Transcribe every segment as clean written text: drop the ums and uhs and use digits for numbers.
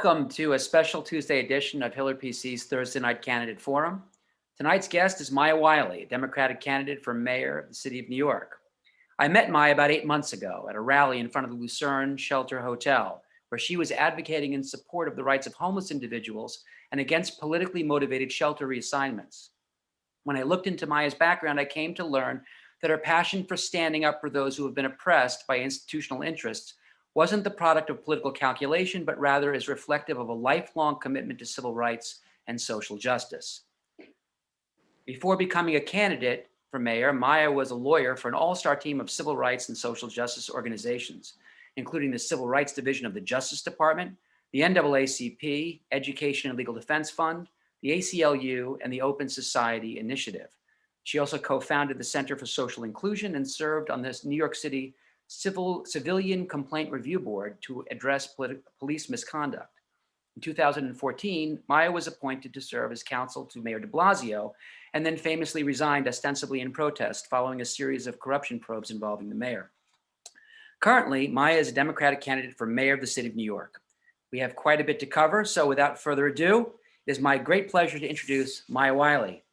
Welcome to a special Tuesday edition of Hiller PC's Thursday Night Candidate Forum. Tonight's guest is Maya Wiley, Democratic candidate for mayor of the city of New York. I met Maya about 8 months ago at a rally in front of the Lucerne Shelter Hotel, where she was advocating in support of the rights of homeless individuals and against politically motivated shelter reassignments. When I looked into Maya's background, I came to learn that her passion for standing up for those who have been oppressed by institutional interests wasn't the product of political calculation, but rather is reflective of a lifelong commitment to civil rights and social justice. Before becoming a candidate for mayor, Maya was a lawyer for an all-star team of civil rights and social justice organizations, including the Civil Rights Division of the Justice Department, the NAACP, Education and Legal Defense Fund, the ACLU, and the Open Society Initiative. She also co-founded the Center for Social Inclusion and served on this New York City Civilian Complaint Review Board to address police misconduct. In 2014, Maya was appointed to serve as counsel to Mayor de Blasio and then famously resigned ostensibly in protest following a series of corruption probes involving the mayor. Currently, Maya is a Democratic candidate for mayor of the city of New York. We have quite a bit to cover, so without further ado, it is my great pleasure to introduce Maya Wiley.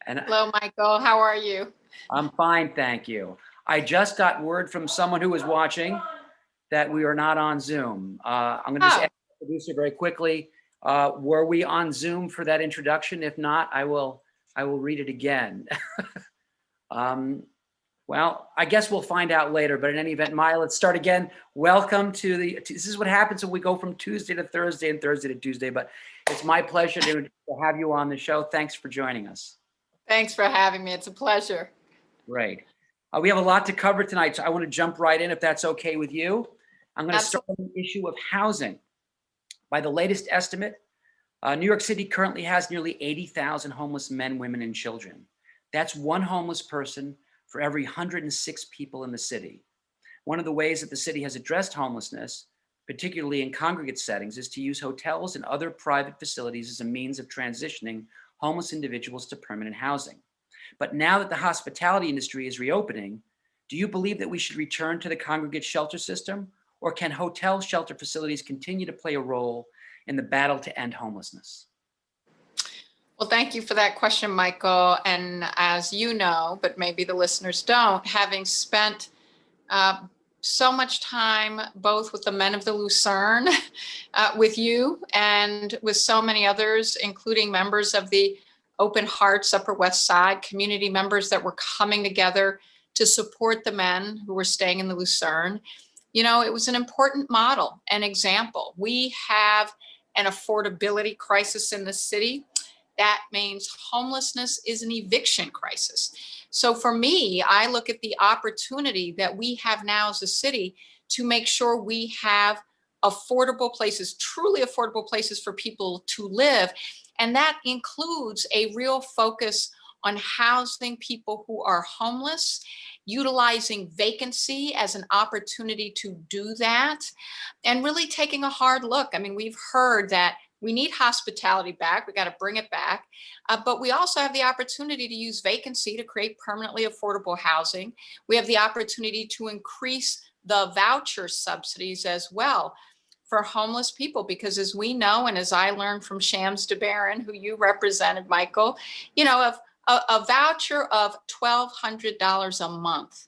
Hello, Michael. How are you? I'm fine, thank you. I just got word from someone who was watching that we are not on Zoom. I'm going to just ask the producer very quickly. Were we on Zoom for that introduction? If not, I will read it again. Well, I guess we'll find out later, but in any event, Maya, let's start again. Welcome to this is what happens when we go from Tuesday to Thursday and Thursday to Tuesday, but it's my pleasure to have you on the show. Thanks for joining us. Thanks for having me. It's a pleasure. Great. We have a lot to cover tonight, so I want to jump right in if that's okay with you. I'm going to start with the issue of housing. By the latest estimate, New York City currently has nearly 80,000 homeless men, women, and children. That's one homeless person for every 106 people in the city. One of the ways that the city has addressed homelessness, particularly in congregate settings, is to use hotels and other private facilities as a means of transitioning homeless individuals to permanent housing. But now that the hospitality industry is reopening, do you believe that we should return to the congregate shelter system, or can hotel shelter facilities continue to play a role in the battle to end homelessness? Well, thank you for that question, Michael. And as you know, but maybe the listeners don't, having spent so much time both with the men of the Lucerne, with you, and with so many others, including members of the Open Hearts Upper West Side, community members that were coming together to support the men who were staying in the Lucerne. You know, it was an important model, an example. We have an affordability crisis in the city. That means homelessness is an eviction crisis. So for me, I look at the opportunity that we have now as a city to make sure we have affordable places, truly affordable places for people to live. And that includes a real focus on housing people who are homeless, utilizing vacancy as an opportunity to do that, and really taking a hard look. I mean, we've heard that we need hospitality back. We got to bring it back. But we also have the opportunity to use vacancy to create permanently affordable housing. We have the opportunity to increase the voucher subsidies as well for homeless people, because as we know, and as I learned from Shams DeBaron, who you represented, Michael, you know, a voucher of $1,200 a month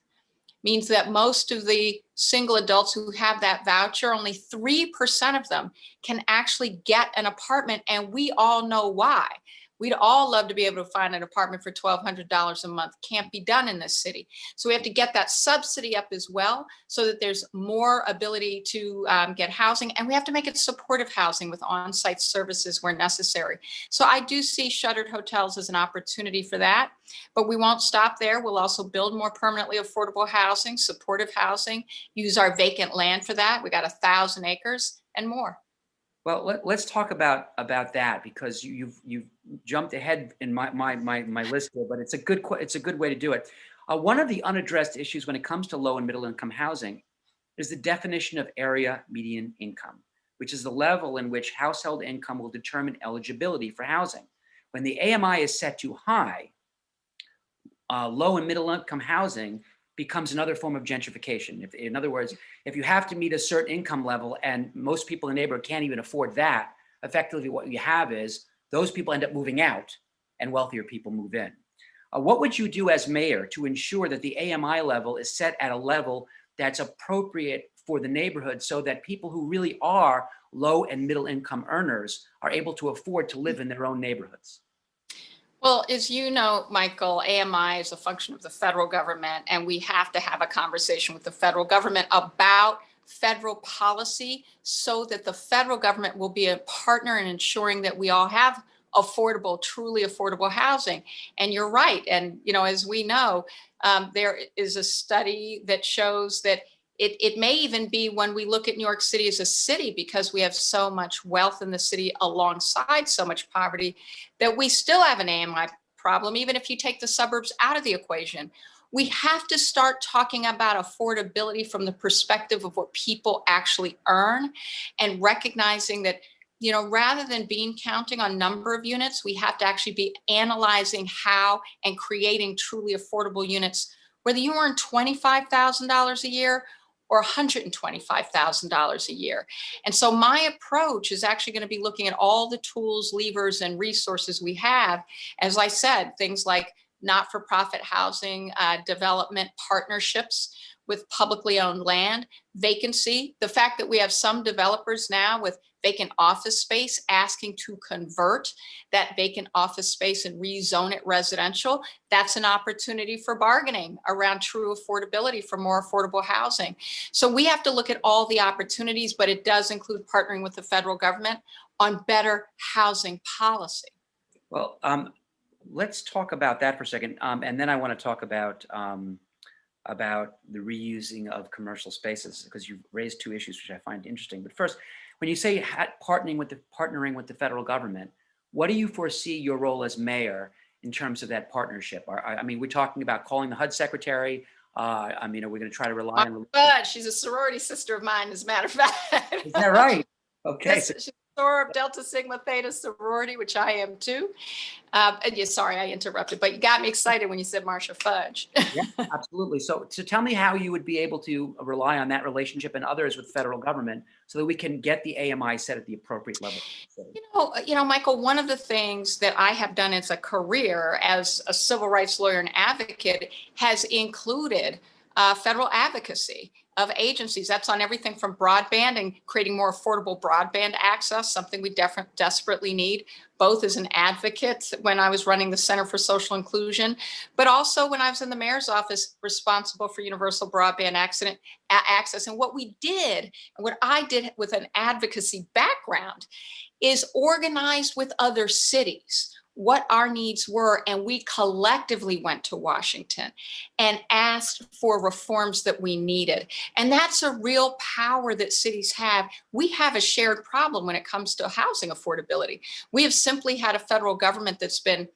means that most of the single adults who have that voucher, only 3% of them can actually get an apartment. And we all know why. We'd all love to be able to find an apartment for $1,200 a month. Can't be done in this city. So we have to get that subsidy up as well, so that there's more ability to get housing. And we have to make it supportive housing with on-site services where necessary. So I do see shuttered hotels as an opportunity for that. But we won't stop there. We'll also build more permanently affordable housing, supportive housing, use our vacant land for that. We got 1,000 acres and more. Well, let's talk about that, because you've jumped ahead in my list here, but it's a good way to do it. One of the unaddressed issues when it comes to low and middle income housing is the definition of area median income, which is the level in which household income will determine eligibility for housing. When the AMI is set too high, low and middle income housing becomes another form of gentrification. In other words, if you have to meet a certain income level and most people in the neighborhood can't even afford that, effectively what you have is those people end up moving out and wealthier people move in. What would you do as mayor to ensure that the AMI level is set at a level that's appropriate for the neighborhood so that people who really are low and middle income earners are able to afford to live in their own neighborhoods? Well, as you know, Michael, AMI is a function of the federal government, and we have to have a conversation with the federal government about federal policy so that the federal government will be a partner in ensuring that we all have affordable, truly affordable housing. And you're right. And, as we know, there is a study that shows that it may even be when we look at New York City as a city, because we have so much wealth in the city alongside so much poverty, that we still have an AMI problem, even if you take the suburbs out of the equation. We have to start talking about affordability from the perspective of what people actually earn, and recognizing that, rather than counting on number of units, we have to actually be analyzing how and creating truly affordable units, whether you earn $25,000 a year or $125,000 a year. And so my approach is actually going to be looking at all the tools, levers, and resources we have. As I said, things like not-for-profit housing development partnerships with publicly owned land, vacancy, the fact that we have some developers now with vacant office space asking to convert that vacant office space and rezone it residential. That's an opportunity for bargaining around true affordability for more affordable housing. So we have to look at all the opportunities, but it does include partnering with the federal government on better housing policy. Well, let's talk about that for a second. And then I want to talk about the reusing of commercial spaces, because you've raised two issues which I find interesting. But first, when you say partnering with the federal government, what do you foresee your role as mayor in terms of that partnership? We're talking about calling the HUD secretary. Are we going to try to rely on? But she's a sorority sister of mine, as a matter of fact. Is that right? Okay. Yes, she's a soror of Delta Sigma Theta sorority, which I am too. Sorry, I interrupted, but you got me excited when you said Marsha Fudge. Yeah, absolutely. So tell me how you would be able to rely on that relationship and others with federal government so that we can get the AMI set at the appropriate level. Michael, one of the things that I have done as a career as a civil rights lawyer and advocate has included federal advocacy of agencies. That's on everything from broadband and creating more affordable broadband access, something we desperately need, both as an advocate when I was running the Center for Social Inclusion, but also when I was in the mayor's office responsible for universal broadband access. And what I did with an advocacy background is organize with other cities what our needs were, and we collectively went to Washington and asked for reforms that we needed. And that's a real power that cities have. We have a shared problem when it comes to housing affordability. We have simply had a federal government that's been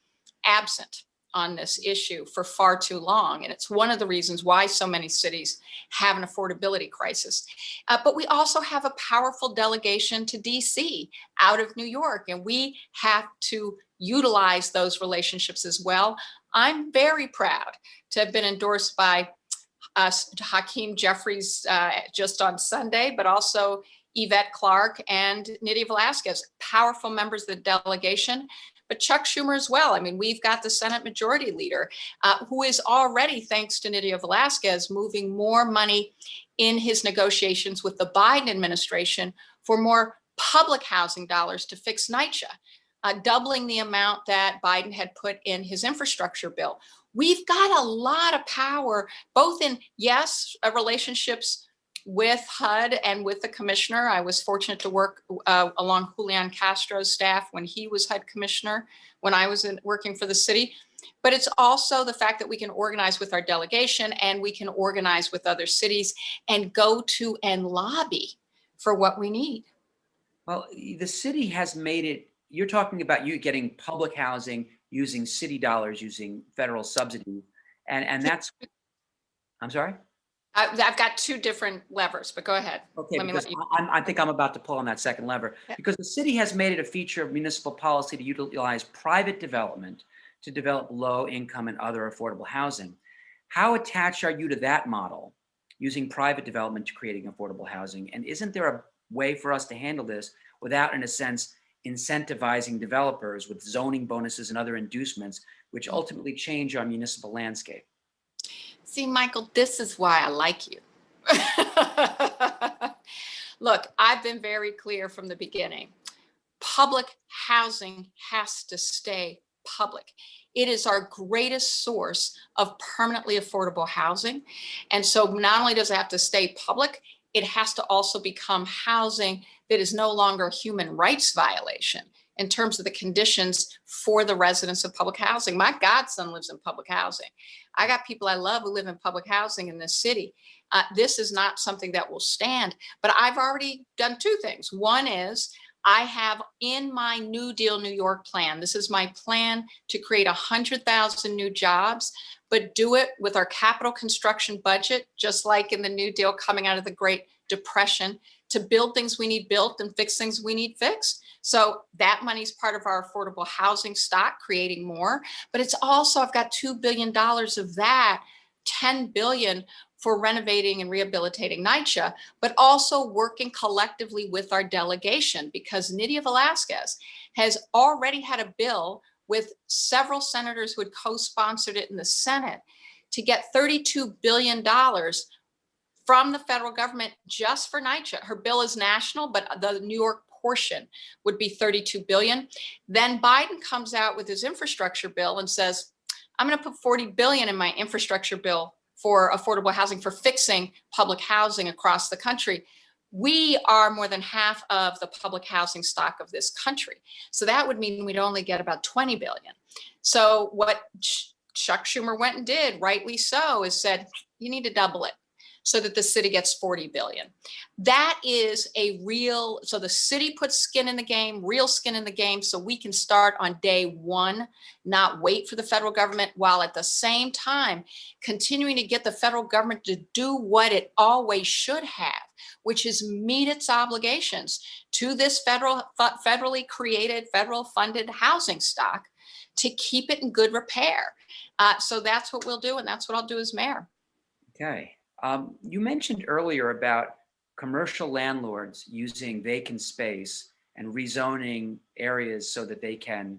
absent on this issue for far too long. And it's one of the reasons why so many cities have an affordability crisis. But we also have a powerful delegation to DC out of New York, and we have to utilize those relationships as well. I'm very proud to have been endorsed by Hakeem Jeffries just on Sunday, but also Yvette Clarke and Nydia Velasquez, powerful members of the delegation, but Chuck Schumer as well. We've got the Senate Majority Leader who is already, thanks to Nydia Velasquez, moving more money in his negotiations with the Biden administration for more public housing dollars to fix NYCHA. Doubling the amount that Biden had put in his infrastructure bill. We've got a lot of power, both in, relationships with HUD and with the commissioner. I was fortunate to work along Julian Castro's staff when he was HUD commissioner, when I was working for the city. But it's also the fact that we can organize with our delegation, and we can organize with other cities and go to and lobby for what we need. Well, the city has made it. You're talking about you getting public housing using city dollars, using federal subsidies, and that's. I'm sorry. I've got two different levers, but go ahead. Okay, I think I'm about to pull on that second lever, because the city has made it a feature of municipal policy to utilize private development to develop low income and other affordable housing. How attached are you to that model, using private development to creating affordable housing? And isn't there a way for us to handle this without, in a sense, incentivizing developers with zoning bonuses and other inducements, which ultimately change our municipal landscape? See, Michael, this is why I like you. Look, I've been very clear from the beginning. Public housing has to stay public. It is our greatest source of permanently affordable housing. And so not only does it have to stay public, it has to also become housing that is no longer a human rights violation in terms of the conditions for the residents of public housing. My godson lives in public housing. I got people I love who live in public housing in this city. This is not something that will stand, but I've already done two things. One is I have in my New Deal New York plan, this is my plan to create 100,000 new jobs, but do it with our capital construction budget, just like in the New Deal coming out of the Great Depression, to build things we need built and fix things we need fixed. So that money is part of our affordable housing stock, creating more, but it's also, I've got $2 billion of that, 10 billion for renovating and rehabilitating NYCHA, but also working collectively with our delegation, because Nydia Velasquez has already had a bill with several senators who had co-sponsored it in the Senate to get $32 billion from the federal government just for NYCHA. Her bill is national, but the New York portion would be 32 billion. Then Biden comes out with his infrastructure bill and says, I'm going to put 40 billion in my infrastructure bill for affordable housing, for fixing public housing across the country. We are more than half of the public housing stock of this country. So that would mean we'd only get about 20 billion. So what Chuck Schumer went and did, rightly so, is said, you need to double it so that the city gets 40 billion. That is a real, so the city puts skin in the game, real skin in the game, so we can start on day one, not wait for the federal government, while at the same time continuing to get the federal government to do what it always should have, which is meet its obligations to this federally created, federal funded housing stock to keep it in good repair. So that's what we'll do, and that's what I'll do as mayor. Okay. You mentioned earlier about commercial landlords using vacant space and rezoning areas so that they can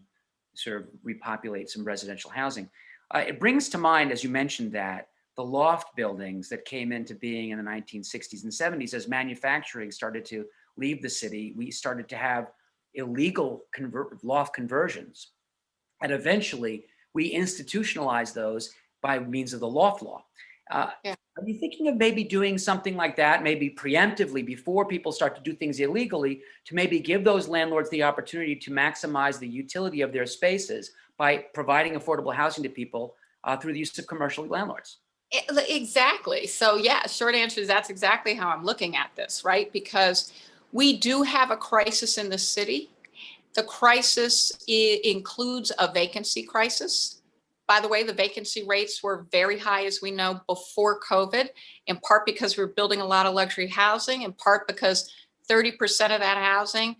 sort of repopulate some residential housing. It brings to mind, as you mentioned, that the loft buildings that came into being in the 1960s and 70s, as manufacturing started to leave the city, we started to have illegal loft conversions. And eventually we institutionalized those by means of the loft law. Yeah. Are you thinking of maybe doing something like that, maybe preemptively before people start to do things illegally, to maybe give those landlords the opportunity to maximize the utility of their spaces by providing affordable housing to people through the use of commercial landlords? Exactly. So yeah, short answer is that's exactly how I'm looking at this, right? Because we do have a crisis in the city. The crisis includes a vacancy crisis. By the way, the vacancy rates were very high, as we know, before COVID, in part because we're building a lot of luxury housing, in part because 30% of that housing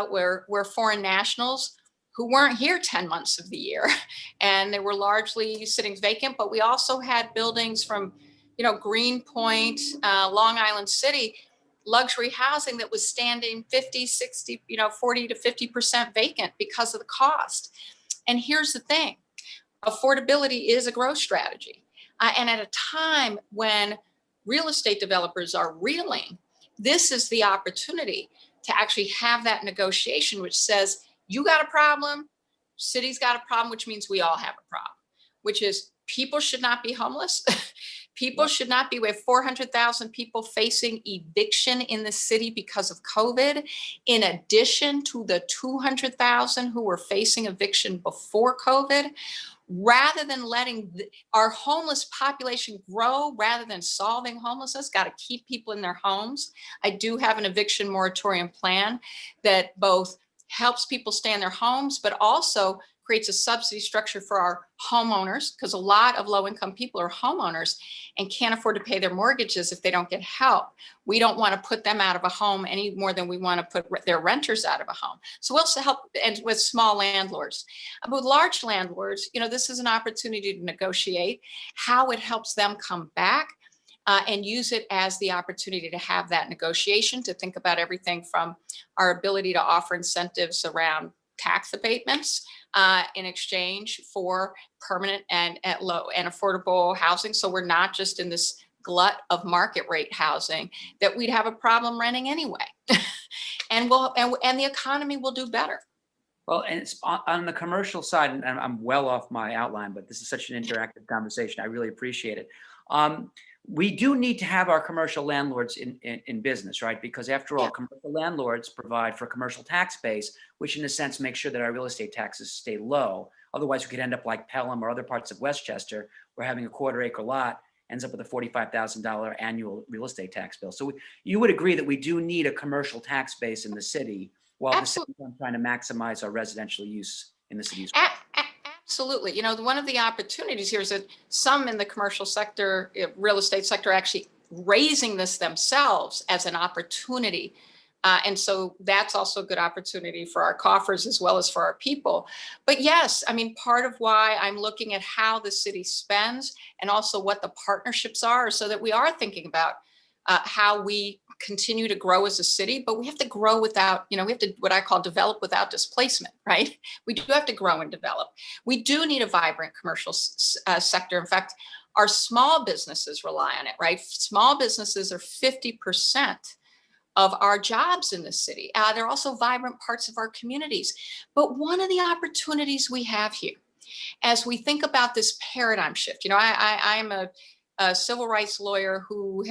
were foreign nationals who weren't here 10 months of the year. And they were largely sitting vacant, but we also had buildings from, Greenpoint, Long Island City, luxury housing that was standing 50, 60, 40 to 50% vacant because of the cost. And here's the thing. Affordability is a growth strategy. And at a time when real estate developers are reeling, this is the opportunity to actually have that negotiation, which says, you got a problem, city's got a problem, which means we all have a problem, which is people should not be homeless. People should not be. We have 400,000 people facing eviction in the city because of COVID, in addition to the 200,000 who were facing eviction before COVID. Rather than letting our homeless population grow, rather than solving homelessness, got to keep people in their homes. I do have an eviction moratorium plan that both helps people stay in their homes, but also creates a subsidy structure for our homeowners, because a lot of low-income people are homeowners and can't afford to pay their mortgages if they don't get help. We don't want to put them out of a home any more than we want to put their renters out of a home. So we'll also help, and with small landlords. With large landlords, this is an opportunity to negotiate how it helps them come back, and use it as the opportunity to have that negotiation, to think about everything from our ability to offer incentives around tax abatements in exchange for permanent and at low and affordable housing. So we're not just in this glut of market rate housing that we'd have a problem renting anyway. and the economy will do better. Well, and it's on the commercial side, and I'm well off my outline, but this is such an interactive conversation. I really appreciate it. We do need to have our commercial landlords in business, right? Because after all, commercial landlords provide for a commercial tax base, which in a sense makes sure that our real estate taxes stay low. Otherwise, we could end up like Pelham or other parts of Westchester, where having a quarter-acre lot ends up with a $45,000 annual real estate tax bill. So you would agree that we do need a commercial tax base in the city, while at the same time trying to maximize our residential use in the city as well. Absolutely. One of the opportunities here is that some in the commercial sector, real estate sector, are actually raising this themselves as an opportunity. And so that's also a good opportunity for our coffers as well as for our people. But yes, part of why I'm looking at how the city spends and also what the partnerships are, so that we are thinking about how we continue to grow as a city, but we have to grow without, we have to, what I call, develop without displacement, right? We do have to grow and develop. We do need a vibrant commercial sector. In fact, our small businesses rely on it, right? Small businesses are 50% of our jobs in the city. They're also vibrant parts of our communities. But one of the opportunities we have here, as we think about this paradigm shift, I am a civil rights lawyer who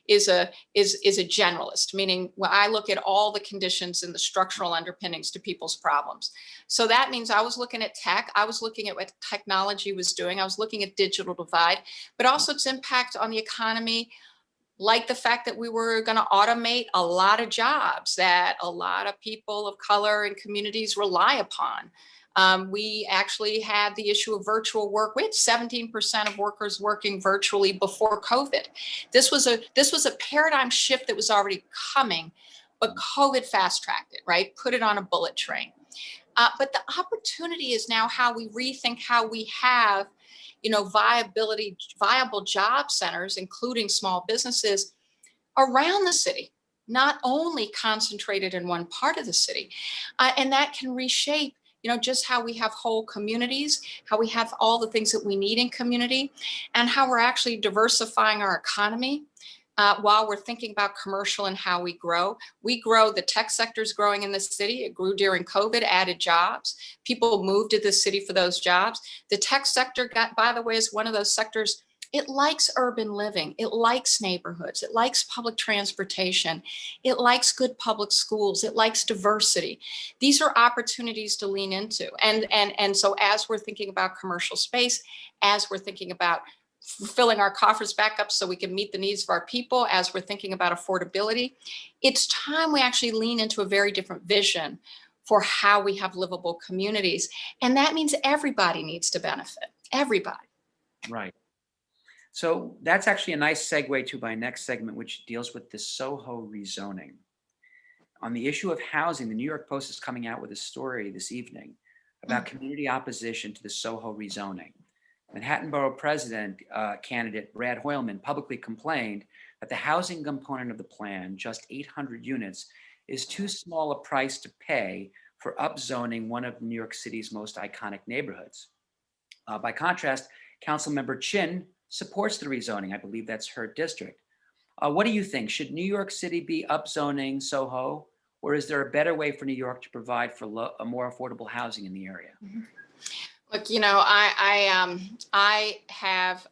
is a generalist, meaning when I look at all the conditions and the structural underpinnings to people's problems. So that means I was looking at tech, I was looking at what technology was doing, I was looking at digital divide, but also its impact on the economy, like the fact that we were going to automate a lot of jobs that a lot of people of color and communities rely upon. We actually had the issue of virtual work. We had 17% of workers working virtually before COVID. This was a paradigm shift that was already coming, but COVID fast-tracked it, right? Put it on a bullet train. But the opportunity is now how we rethink how we have, viable job centers, including small businesses around the city, not only concentrated in one part of the city. And that can reshape just how we have whole communities, how we have all the things that we need in community, and how we're actually diversifying our economy while we're thinking about commercial and how we grow. We grow, the tech sector is growing in the city. It grew during COVID, added jobs. People moved to the city for those jobs. The tech sector, by the way, is one of those sectors. It likes urban living. It likes neighborhoods. It likes public transportation. It likes good public schools. It likes diversity. These are opportunities to lean into. And so as we're thinking about commercial space, as we're thinking about filling our coffers back up so we can meet the needs of our people, as we're thinking about affordability, it's time we actually lean into a very different vision for how we have livable communities. And that means everybody needs to benefit. Everybody. Right. So that's actually a nice segue to my next segment, which deals with the soho rezoning. On the issue of housing, the New York Post is coming out with a story this evening about community opposition to the soho rezoning. Manhattan Borough President candidate Brad Hoylman publicly complained that the housing component of the plan, just 800 units, is too small a price to pay for upzoning one of New York City's most iconic neighborhoods. By contrast, Councilmember Chin supports the rezoning. I believe that's her district. What do you think? Should New York City be upzoning Soho, or is there a better way for New York to provide for a more affordable housing in the area? Look, I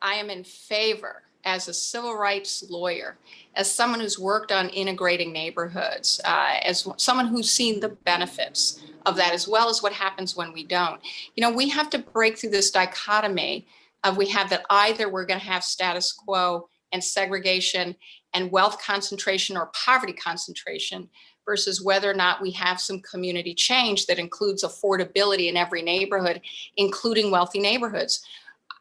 am in favor, as a civil rights lawyer, as someone who's worked on integrating neighborhoods, as someone who's seen the benefits of that, as well as what happens when we don't. We have to break through this dichotomy of we have that either we're going to have status quo and segregation and wealth concentration or poverty concentration versus whether or not we have some community change that includes affordability in every neighborhood, including wealthy neighborhoods.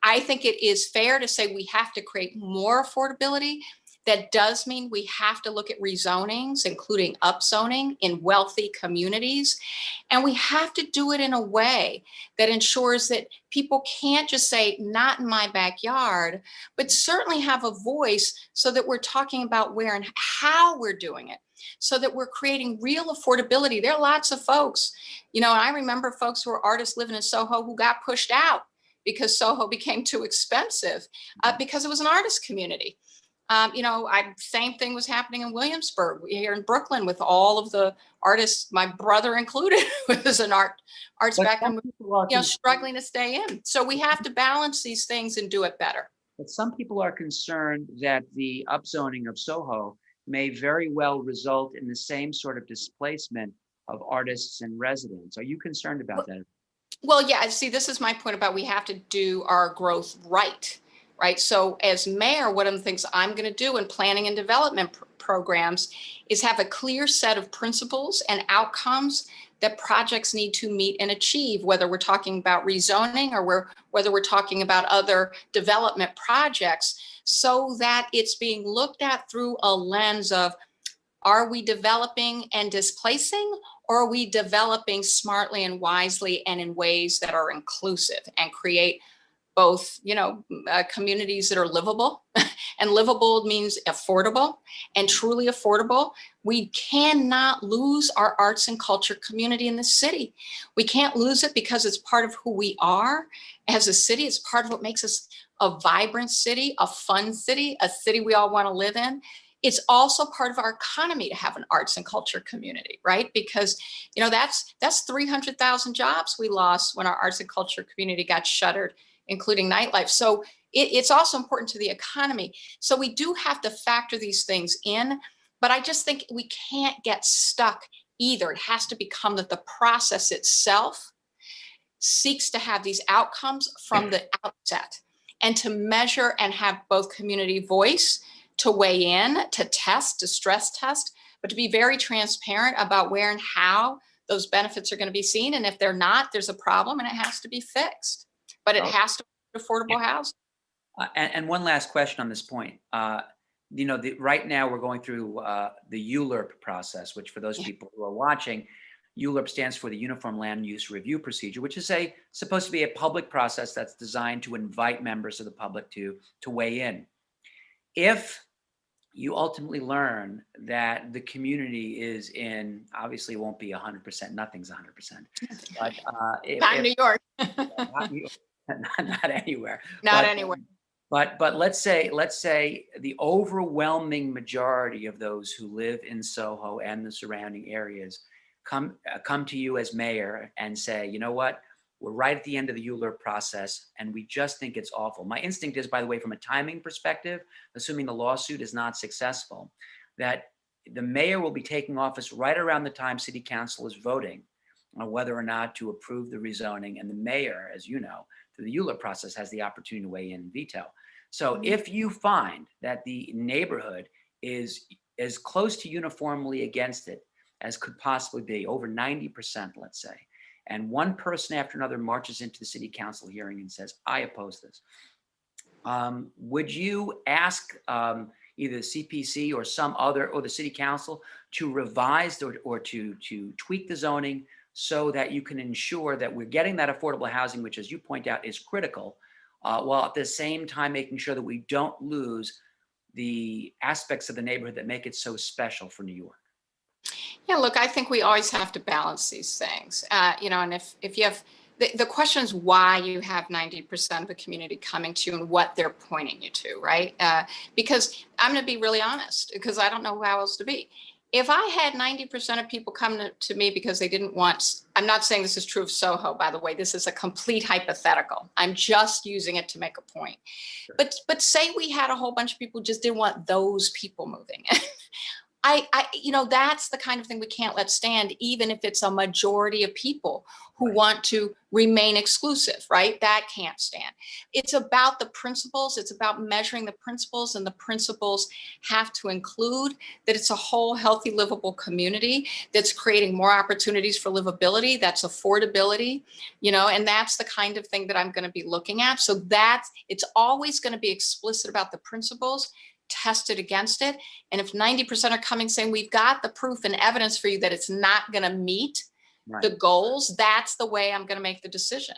I think it is fair to say we have to create more affordability. That does mean we have to look at rezonings, including upzoning in wealthy communities. And we have to do it in a way that ensures that people can't just say, not in my backyard, but certainly have a voice so that we're talking about where and how we're doing it, so that we're creating real affordability. There are lots of folks, I remember folks who are artists living in Soho who got pushed out because Soho became too expensive because it was an artist community. Same thing was happening in Williamsburg, here in Brooklyn, with all of the artists, my brother included, was an arts background, struggling to stay in. So we have to balance these things and do it better. But some people are concerned that the upzoning of Soho may very well result in the same sort of displacement of artists and residents. Are you concerned about that? Well, yeah, see, this is my point about we have to do our growth right. So as mayor, one of the things I'm going to do in planning and development programs is have a clear set of principles and outcomes that projects need to meet and achieve, whether we're talking about rezoning or whether we're talking about other development projects, so that it's being looked at through a lens of, are we developing and displacing, or are we developing smartly and wisely and in ways that are inclusive and create both, communities that are livable, and livable means affordable and truly affordable. We cannot lose our arts and culture community in the city. We can't lose it because it's part of who we are as a city. It's part of what makes us a vibrant city, a fun city, a city we all want to live in. It's also part of our economy to have an arts and culture community, right? Because, that's 300,000 jobs we lost when our arts and culture community got shuttered, including nightlife. So it's also important to the economy. So we do have to factor these things in, but I just think we can't get stuck either. It has to become that the process itself seeks to have these outcomes from the outset, and to measure and have both community voice to weigh in, to test, to stress test, but to be very transparent about where and how those benefits are going to be seen. And if they're not, there's a problem and it has to be fixed. But it has to be affordable housing. And one last question on this point. Right now we're going through the ULURP process, which for those people who are watching, ULURP stands for the Uniform Land Use Review Procedure, which is supposed to be a public process that's designed to invite members of the public to weigh in. If you ultimately learn that the community is obviously it won't be 100%, nothing's 100%. But not in New York. not anywhere. Anywhere. But let's say the overwhelming majority of those who live in Soho and the surrounding areas come to you as mayor and say, you know what, we're right at the end of the ULURP process and we just think it's awful. My instinct is, by the way, from a timing perspective, assuming the lawsuit is not successful, that the mayor will be taking office right around the time city council is voting on whether or not to approve the rezoning. And the mayor, as you know, through the ULURP process, has the opportunity to weigh in and veto. So if you find that the neighborhood is as close to uniformly against it as could possibly be, over 90%, let's say, and one person after another marches into the city council hearing and says, I oppose this, would you ask either the CPC or some other, or the city council to revise or to tweak the zoning so that you can ensure that we're getting that affordable housing, which, as you point out, is critical, while at the same time making sure that we don't lose the aspects of the neighborhood that make it so special for New York? Yeah, look, I think we always have to balance these things, and if you have, the question is why you have 90% of the community coming to you and what they're pointing you to, right? Because I'm going to be really honest, because I don't know how else to be. If I had 90% of people come to me because they didn't want, I'm not saying this is true of Soho, by the way, this is a complete hypothetical. I'm just using it to make a point. Sure. But say we had a whole bunch of people who just didn't want those people moving. that's the kind of thing we can't let stand, even if it's a majority of people who Right. want to remain exclusive, right? That can't stand. It's about the principles. It's about measuring the principles, and the principles have to include that it's a whole, healthy, livable community that's creating more opportunities for livability, that's affordability, and that's the kind of thing that I'm going to be looking at. So it's always going to be explicit about the principles, tested against it. And if 90% are coming saying, we've got the proof and evidence for you that it's not going to meet the goals, that's the way I'm going to make the decision.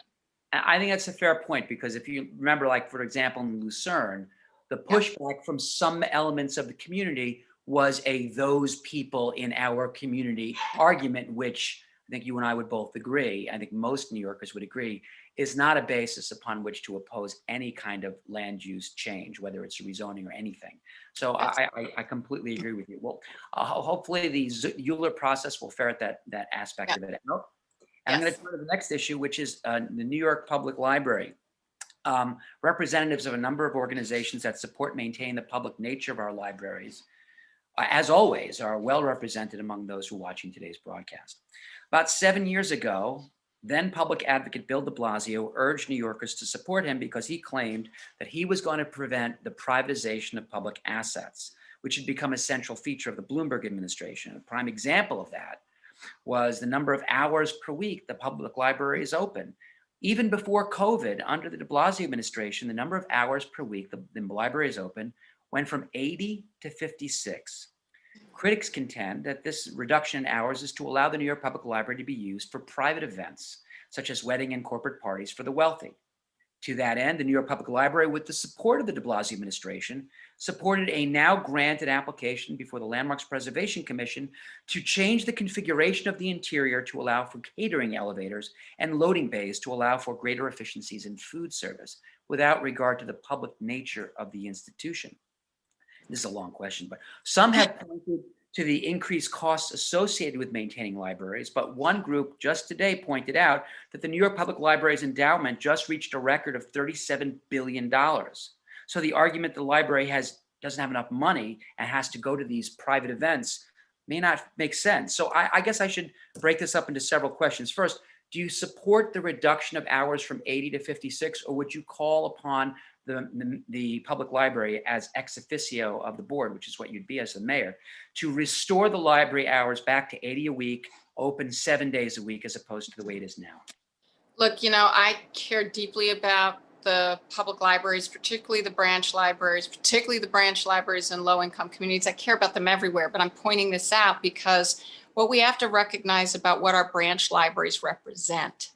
I think that's a fair point, because if you remember, like, for example, in Lucerne, the pushback from some elements of the community was those people in our community argument, which I think you and I would both agree, I think most New Yorkers would agree, is not a basis upon which to oppose any kind of land use change, whether it's rezoning or anything. So I completely agree with you. Well, hopefully the Euler process will ferret that aspect of it out. And I'm going to turn to the next issue, which is the New York Public Library. Representatives of a number of organizations that support and maintain the public nature of our libraries, as always, are well represented among those who are watching today's broadcast. About 7 years ago, then public advocate Bill de Blasio urged New Yorkers to support him because he claimed that he was going to prevent the privatization of public assets, which had become a central feature of the Bloomberg administration. A prime example of that was the number of hours per week the public library is open. Even before COVID, under the de Blasio administration, the number of hours per week the library is open went from 80 to 56. Critics contend that this reduction in hours is to allow the New York Public Library to be used for private events, such as wedding and corporate parties for the wealthy. To that end, the New York Public Library, with the support of the de Blasio administration, supported a now granted application before the Landmarks Preservation Commission to change the configuration of the interior to allow for catering elevators and loading bays to allow for greater efficiencies in food service, without regard to the public nature of the institution. This is a long question, but some have pointed to the increased costs associated with maintaining libraries. But one group just today pointed out that the New York Public Library's endowment just reached a record of $37 billion. So the argument the library doesn't have enough money and has to go to these private events may not make sense. So I guess I should break this up into several questions. First, do you support the reduction of hours from 80 to 56, or would you call upon the public library as ex officio of the board, which is what you'd be as the mayor, to restore the library hours back to 80 a week, open 7 days a week, as opposed to the way it is now? Look, I care deeply about the public libraries, particularly the branch libraries, in low-income communities. I care about them everywhere, but I'm pointing this out because what we have to recognize about what our branch libraries represent.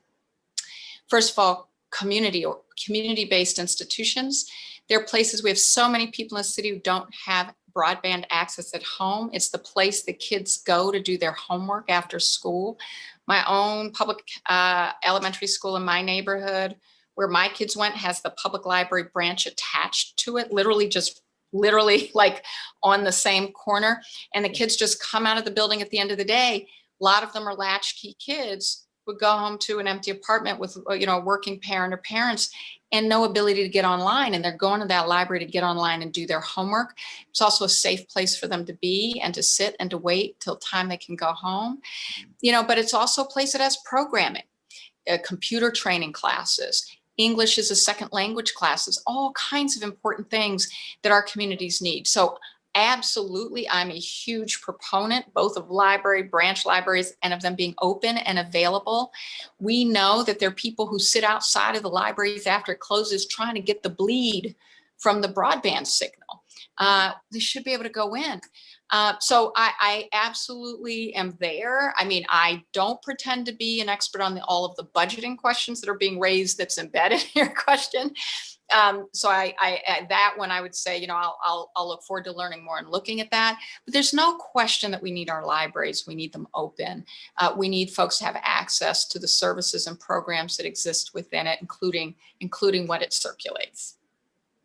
First of all, community-based institutions. They're places, we have so many people in the city who don't have broadband access at home. It's the place the kids go to do their homework after school. My own public elementary school in my neighborhood, where my kids went, has the public library branch attached to it, literally like on the same corner. And the kids just come out of the building at the end of the day. A lot of them are latchkey kids, would go home to an empty apartment with, a working parent or parents, and no ability to get online. And they're going to that library to get online and do their homework. It's also a safe place for them to be and to sit and to wait till time they can go home. But it's also a place that has programming, computer training classes, English as a second language classes, all kinds of important things that our communities need. So absolutely, I'm a huge proponent both of branch libraries, and of them being open and available. We know that there are people who sit outside of the libraries after it closes trying to get the bleed from the broadband signal. They should be able to go in. So I absolutely am there. I mean, I don't pretend to be an expert on all of the budgeting questions that are being raised that's embedded in your question. So that one I would say, I'll look forward to learning more and looking at that. But there's no question that we need our libraries. We need them open. We need folks to have access to the services and programs that exist within it, including what it circulates.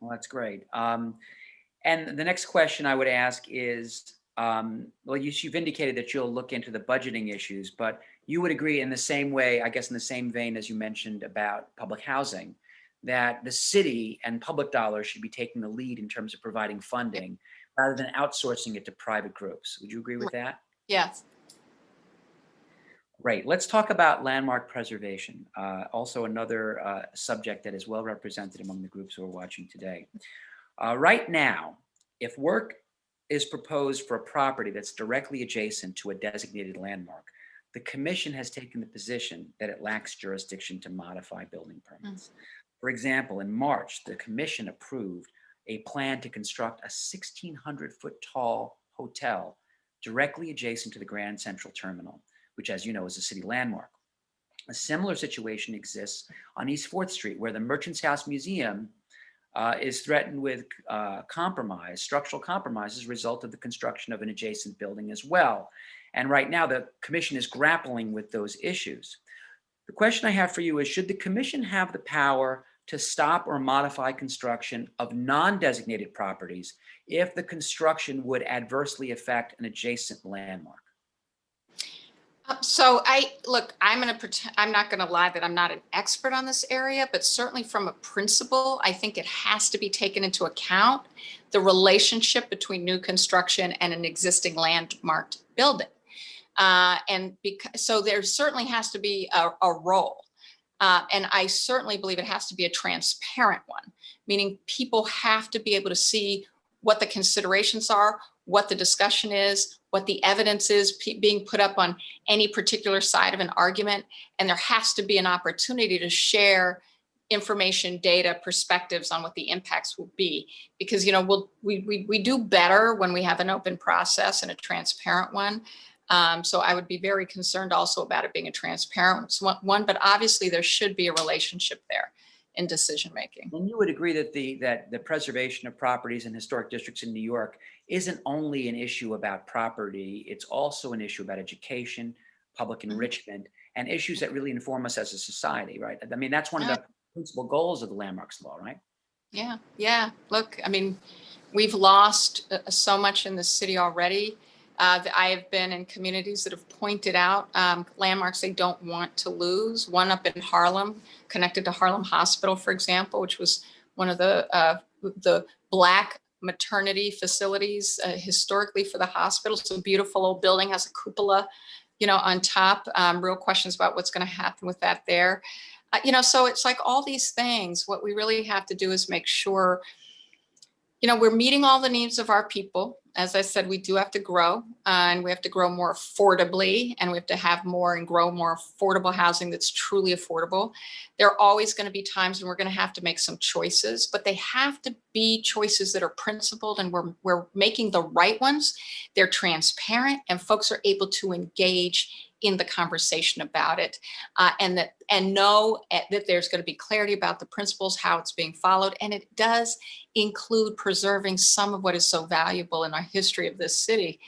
Well, that's great. And the next question I would ask is, you've indicated that you'll look into the budgeting issues, but you would agree in the same way, I guess in the same vein as you mentioned about public housing, that the city and public dollars should be taking the lead in terms of providing funding rather than outsourcing it to private groups. Would you agree with that? Yes. Right. Let's talk about landmark preservation. Also another subject that is well represented among the groups who are watching today. Right now, if work is proposed for a property that's directly adjacent to a designated landmark, the commission has taken the position that it lacks jurisdiction to modify building permits. For example, in March, the commission approved a plan to construct a 1,600-foot tall hotel directly adjacent to the Grand Central Terminal, which, as you know, is a city landmark. A similar situation exists on East 4th Street, where the Merchants House Museum is threatened with structural compromise as a result of the construction of an adjacent building as well. And right now, the commission is grappling with those issues. The question I have for you is, should the commission have the power to stop or modify construction of non-designated properties if the construction would adversely affect an adjacent landmark? So I'm not going to lie that I'm not an expert on this area, but certainly from a principle, I think it has to be taken into account, the relationship between new construction and an existing landmarked building. So there certainly has to be a role. And I certainly believe it has to be a transparent one, meaning people have to be able to see what the considerations are, what the discussion is, what the evidence is being put up on any particular side of an argument. And there has to be an opportunity to share information, data, perspectives on what the impacts will be. Because, we do better when we have an open process and a transparent one. So I would be very concerned also about it being a transparent one, but obviously there should be a relationship there in decision making. And you would agree that the preservation of properties in historic districts in New York isn't only an issue about property, it's also an issue about education, public enrichment, and issues that really inform us as a society, right? I mean, that's one of the principal goals of the landmarks law, right? Yeah. Look, I mean, we've lost so much in the city already. I have been in communities that have pointed out landmarks they don't want to lose. One up in Harlem, connected to Harlem Hospital, for example, which was one of the Black maternity facilities historically for the hospital. It's a beautiful old building, has a cupola, on top. Real questions about what's going to happen with that there. So it's like all these things. What we really have to do is make sure we're meeting all the needs of our people. As I said, we do have to grow, and we have to grow more affordably, and we have to have more and grow more affordable housing that's truly affordable. There are always going to be times when we're going to have to make some choices, but they have to be choices that are principled, and we're making the right ones. They're transparent, and folks are able to engage in the conversation about it, and know that there's going to be clarity about the principles, how it's being followed, and it does include preserving some of what is so valuable in our history of this city.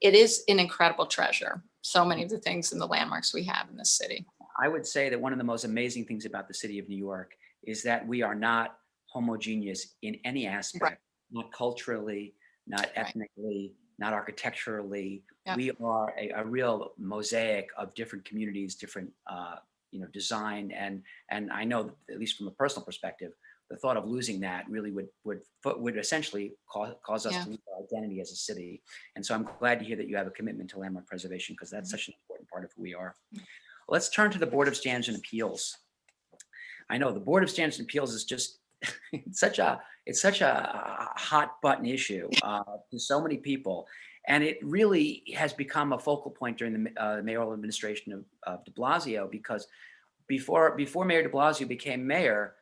It is an incredible treasure. So many of the things in the landmarks we have in this city. I would say that one of the most amazing things about the city of New York is that we are not homogeneous in any aspect, Right. Not culturally, not ethnically, not architecturally. Yep. We are a real mosaic of different communities, different design, and I know that, at least from a personal perspective, the thought of losing that really would essentially cause us to lose our identity as a city. And so I'm glad to hear that you have a commitment to landmark preservation, because that's such an important part of who we are. Let's turn to the Board of Standards and Appeals. I know the Board of Standards and Appeals is just it's such a hot button issue to so many people, and it really has become a focal point during the mayoral administration of de Blasio, because before Mayor de Blasio became mayor,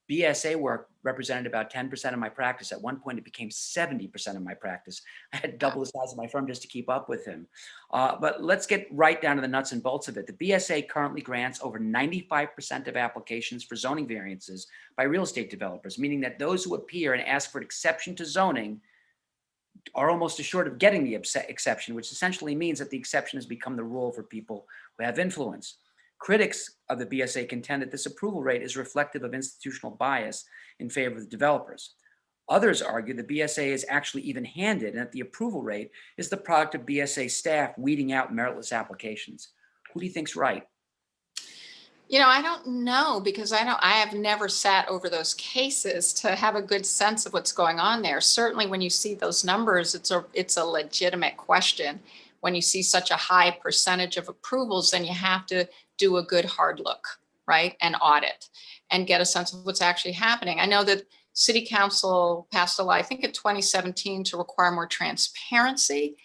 BSA work represented about 10% of my practice. At one point, it became 70% of my practice. I had double the size of my firm just to keep up with him. But let's get right down to the nuts and bolts of it. The BSA currently grants over 95% of applications for zoning variances by real estate developers, meaning that those who appear and ask for an exception to zoning are almost assured of getting the exception, which essentially means that the exception has become the rule for people who have influence. Critics of the BSA contend that this approval rate is reflective of institutional bias in favor of the developers. Others argue the BSA is actually even-handed, and that the approval rate is the product of BSA staff weeding out meritless applications. Who do you think's right? I don't know because I have never sat over those cases to have a good sense of what's going on there. Certainly when you see those numbers, it's a legitimate question. When you see such a high percentage of approvals, then you have to do a good hard look, right? And audit and get a sense of what's actually happening. I know that City Council passed a law, I think in 2017, to require more transparency,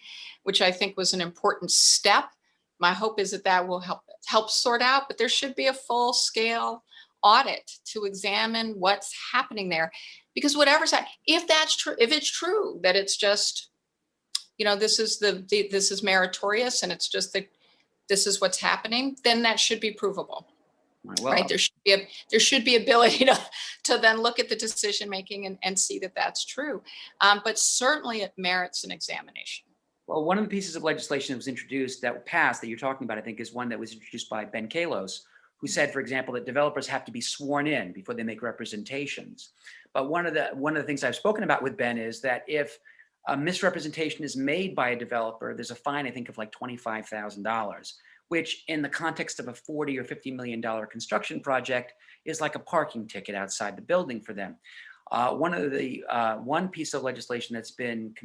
which I think was an important step. My hope is that that will help sort out, but there should be a full scale audit to examine what's happening there. Because whatever's that, if that's true, if it's true that it's just, this is meritorious and it's just that this is what's happening, then that should be provable. Well, right? There should be ability to then look at the decision making and see that that's true. But certainly it merits an examination. well, one of the pieces of legislation that was introduced that passed that you're talking about, I think, is one that was introduced by Ben Kalos, who said, for example, that developers have to be sworn in before they make representations. But one of the things I've spoken about with Ben is that if a misrepresentation is made by a developer, there's a fine, I think, of like $25,000, which in the context of a $40 or $50 million construction project is like a parking ticket outside the building for them. One piece of legislation that's been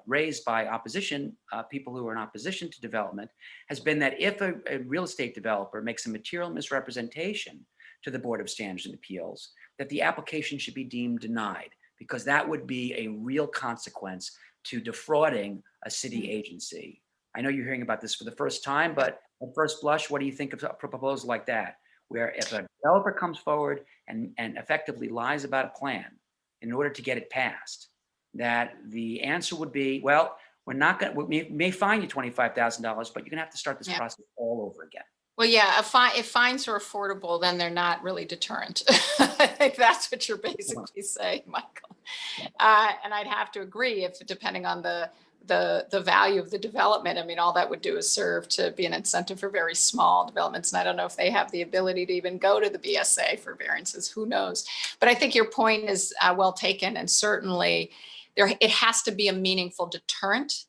raised by opposition, people who are in opposition to development, has been that if a real estate developer makes a material misrepresentation to the Board of Standards and Appeals, that the application should be deemed denied, because that would be a real consequence to defrauding a city agency. I know you're hearing about this for the first time, but at first blush, what do you think of a proposal like that, where if a developer comes forward and effectively lies about a plan in order to get it passed, that the answer would be, well, we may fine you $25,000, but you're gonna have to start this process all over again. Well, yeah, if fines are affordable, then they're not really deterrent. I think that's what you're basically saying, Michael. And I'd have to agree, if depending on the value of the development, I mean, all that would do is serve to be an incentive for very small developments. And I don't know if they have the ability to even go to the BSA for variances, who knows? But I think your point is well taken. And certainly it has to be a meaningful deterrent.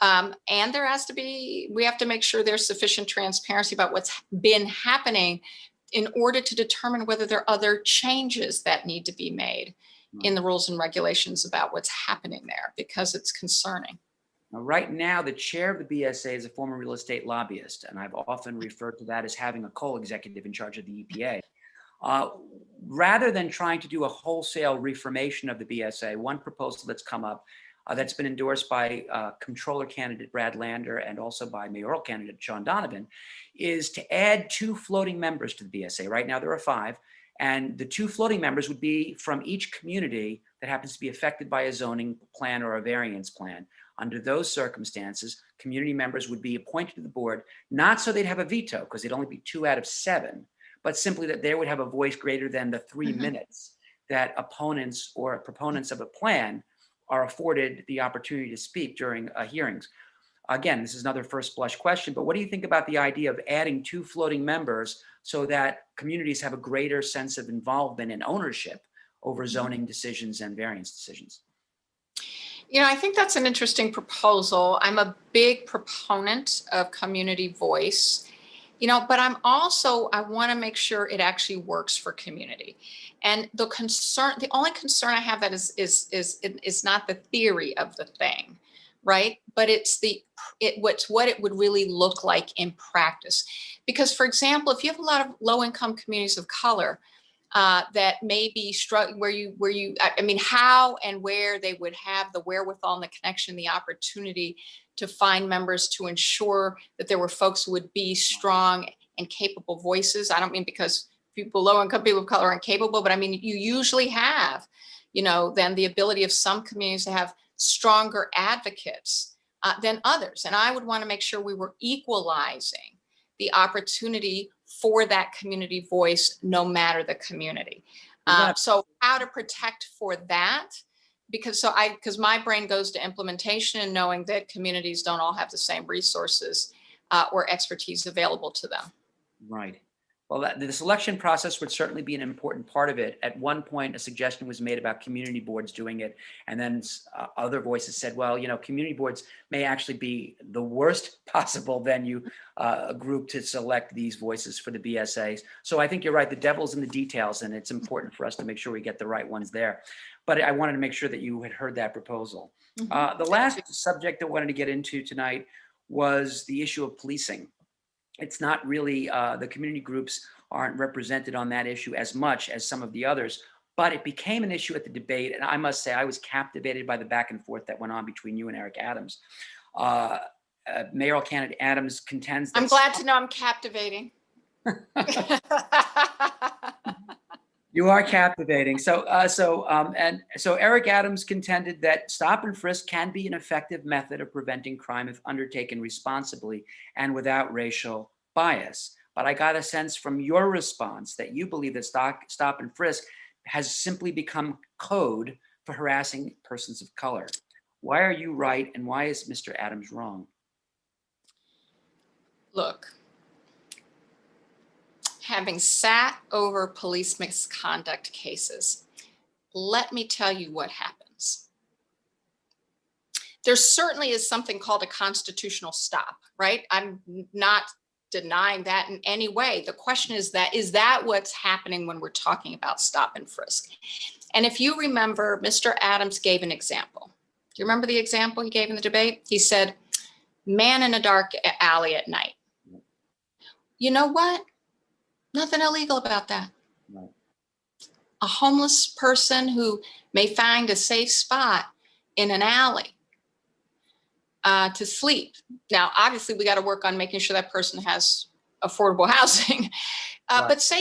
And we have to make sure there's sufficient transparency about what's been happening in order to determine whether there are other changes that need to be made in the rules and regulations about what's happening there, because it's concerning. Now, right now, the chair of the BSA is a former real estate lobbyist, and I've often referred to that as having a co-executive in charge of the EPA. Rather than trying to do a wholesale reformation of the BSA, one proposal that's come up that's been endorsed by comptroller candidate Brad Lander and also by mayoral candidate Sean Donovan, is to add 2 floating members to the BSA. Right now there are 5, and the 2 floating members would be from each community that happens to be affected by a zoning plan or a variance plan. Under those circumstances, community members would be appointed to the board, not so they'd have a veto, because they'd only be 2 out of 7, but simply that they would have a voice greater than the 3 minutes that opponents or proponents of a plan are afforded the opportunity to speak during hearings. Again, this is another first blush question, but what do you think about the idea of adding 2 floating members so that communities have a greater sense of involvement and ownership over zoning decisions and variance decisions? I think that's an interesting proposal. I'm a big proponent of community voice, but I want to make sure it actually works for community. And the only concern I have that is not the theory of the thing, right? But it's what it would really look like in practice. Because, for example, if you have a lot of low-income communities of color that may be struggling, how and where they would have the wherewithal and the connection, the opportunity to find members to ensure that there were folks who would be strong and capable voices. I don't mean because low-income people of color aren't capable, but I mean, you usually have, then the ability of some communities to have stronger advocates than others. And I would want to make sure we were equalizing the opportunity for that community voice, no matter the community. So how to protect for that? Because my brain goes to implementation and knowing that communities don't all have the same resources or expertise available to them. Right. Well, the selection process would certainly be an important part of it. At one point, a suggestion was made about community boards doing it. And then other voices said, well, community boards may actually be the worst possible venue group to select these voices for the BSAs. So I think you're right. The devil's in the details, and it's important for us to make sure we get the right ones there. But I wanted to make sure that you had heard that proposal. The last subject I wanted to get into tonight was the issue of policing. It's not really, the community groups aren't represented on that issue as much as some of the others, but it became an issue at the debate. And I must say, I was captivated by the back and forth that went on between you and Eric Adams. Mayoral candidate Adams contends that— I'm glad to know I'm captivating. You are captivating. So Eric Adams contended that stop and frisk can be an effective method of preventing crime if undertaken responsibly and without racial bias. But I got a sense from your response that you believe that stop and frisk has simply become code for harassing persons of color. Why are you right, and why is Mr. Adams wrong? Look, having sat over police misconduct cases, let me tell you what happens. There certainly is something called a constitutional stop, right? I'm not denying that in any way. The question is that what's happening when we're talking about stop and frisk? And if you remember, Mr. Adams gave an example. Do you remember the example he gave in the debate? He said, man in a dark alley at night. You know what? Nothing illegal about that. Right. A homeless person who may find a safe spot in an alley to sleep. Now, obviously, we got to work on making sure that person has affordable housing. Right.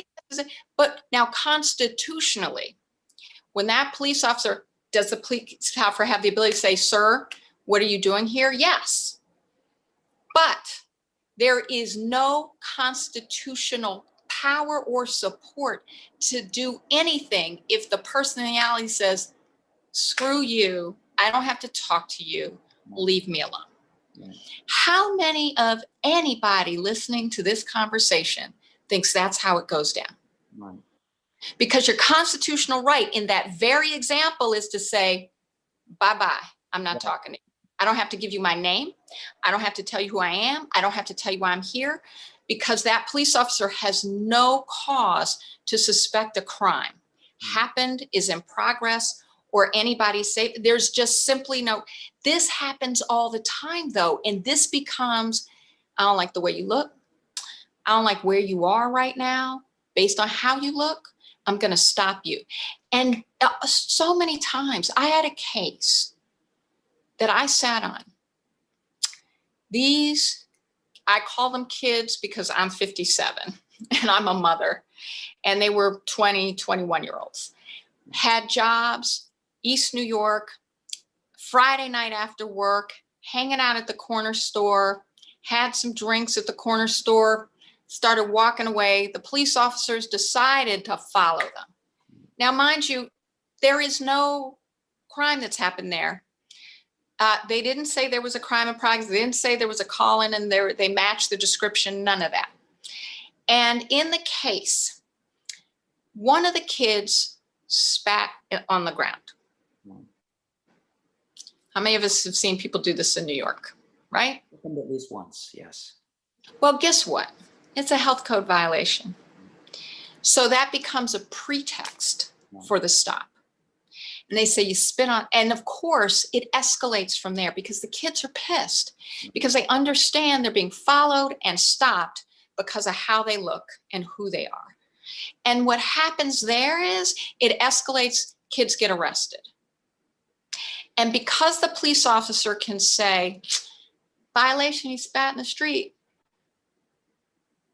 But now, constitutionally, when that police officer, does the police officer have the ability to say, sir, what are you doing here? Yes. But there is no constitutional power or support to do anything if the person in the alley says, screw you, I don't have to talk to you, leave me alone. Right. How many of anybody listening to this conversation thinks that's how it goes down? Right. Because your constitutional right in that very example is to say, bye-bye, I'm not talking to you. I don't have to give you my name. I don't have to tell you who I am. I don't have to tell you why I'm here, because that police officer has no cause to suspect a crime happened, is in progress, or anybody's safe. There's just simply no, this happens all the time though. And this becomes, I don't like the way you look. I don't like where you are right now. Based on how you look, I'm going to stop you. And so many times I had a case that I sat on. These, I call them kids because I'm 57 and I'm a mother, and they were 20, 21-year-olds, had jobs, East New York, Friday night after work, hanging out at the corner store, had some drinks at the corner store, started walking away. The police officers decided to follow them. Now, mind you, there is no crime that's happened there. They didn't say there was a crime in progress. They didn't say there was a call in and they matched the description, none of that. And in the case, one of the kids spat on the ground. How many of us have seen people do this in New York, right? At least once, yes. Well, guess what? It's a health code violation. So that becomes a pretext for the stop. And they say you spit on, and of course it escalates from there because the kids are pissed because they understand they're being followed and stopped because of how they look and who they are. And what happens there is it escalates, kids get arrested. And because the police officer can say, violation, he spat in the street,